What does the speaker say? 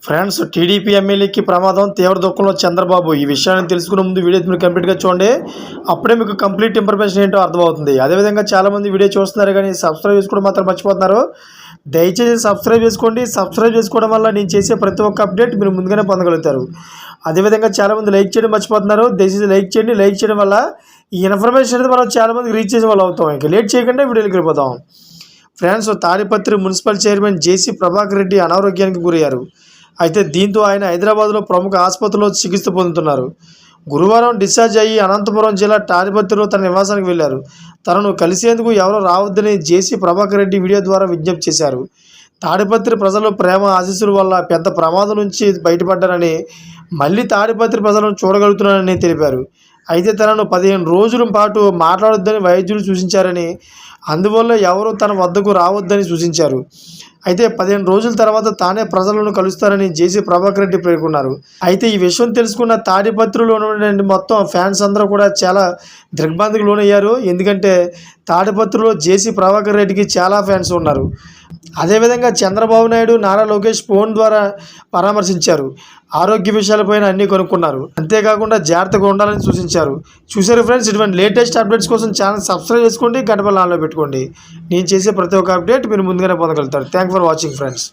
Friends, TDP ఎమ్మెల్యేకి ప్రమాదం, తీవ్ర దుఃఖంలో చంద్రబాబు. ఈ విషయాన్ని తెలుసుకునే ముందు వీడియో మీరు కంప్లీట్గా చూడండి. అప్పుడే మీకు కంప్లీట్ ఇన్ఫర్మేషన్ ఏంటో అర్థమవుతుంది. అదేవిధంగా చాలామంది వీడియో చూస్తున్నారు కానీ సబ్స్క్రైబ్ చేసుకోవడం మాత్రం మర్చిపోతున్నారు. దయచేసి సబ్స్క్రైబ్ చేసుకోండి. సబ్స్క్రైబ్ చేసుకోవడం వల్ల నేను చేసే ప్రతి ఒక్క అప్డేట్ మీరు ముందుగానే పొందగలుగుతారు. అదేవిధంగా చాలామంది లైక్ చేయడం మర్చిపోతున్నారు. దయచేసి లైక్ చేయండి. లైక్ చేయడం వల్ల ఈ ఇన్ఫర్మేషన్ అనేది మనం చాలామందికి రీచ్ చేసే వాళ్ళు అవుతాం. ఇంకా లేట్ చేయకుండా వీడియోకి వెళ్ళిపోతాం. ఫ్రెండ్స్, తాడిపత్రి మున్సిపల్ చైర్మన్ జేసీ ప్రభాకర్ రెడ్డి అనారోగ్యానికి గురయ్యారు. అయితే దీంతో ఆయన హైదరాబాద్లో ప్రముఖ ఆసుపత్రిలో చికిత్స పొందుతున్నారు. గురువారం డిశ్చార్జ్ అయ్యి అనంతపురం జిల్లా తాడిపత్రిలో తన నివాసానికి వెళ్లారు. తనను కలిసేందుకు ఎవరూ రావద్దని జేసీ ప్రభాకర్ రెడ్డి వీడియో ద్వారా విజ్ఞప్తి చేశారు. తాడిపత్రి ప్రజలు ప్రేమ ఆశీస్సుల వల్ల పెద్ద ప్రమాదం నుంచి బయటపడ్డారని, మళ్ళీ తాడిపత్రి ప్రజలను చూడగలుగుతున్నారని తెలిపారు. అయితే తనను 15 రోజుల పాటు మాట్లాడొద్దని వైద్యులు సూచించారని, అందువల్ల ఎవరూ తన వద్దకు రావద్దని సూచించారు. అయితే 15 రోజుల తర్వాత తానే ప్రజలను కలుస్తారని జేసీ ప్రభాకర్ రెడ్డి పేర్కొన్నారు. అయితే ఈ విషయం తెలుసుకున్న తాడిపత్రిలో ఉన్నటువంటి మొత్తం ఫ్యాన్స్ అందరూ కూడా చాలా దిగ్భ్రాంతికి లోనయ్యారు. ఎందుకంటే తాడిపత్రిలో జేసీ ప్రభాకర్ రెడ్డికి చాలా ఫ్యాన్స్ ఉన్నారు. అదేవిధంగా చంద్రబాబు నాయుడు, నారా లోకేష్ ఫోన్ ద్వారా పరామర్శించారు. ఆరోగ్య విషయాలపైన అన్నీ కనుక్కున్నారు. అంతేకాకుండా జాగ్రత్తగా ఉండాలని సూచించారు. చూసారు ఫ్రెండ్స్, ఇటువంటి లేటెస్ట్ అప్డేట్స్ కోసం ఛానల్ సబ్స్క్రైబ్ చేసుకోండి, గంట బెల్ ఆన్లో పెట్టుకోండి. నేను చేసే ప్రతి ఒక్క అప్డేట్ మీరు ముందుగానే పొందగలుగుతారు. Thank for watching friends.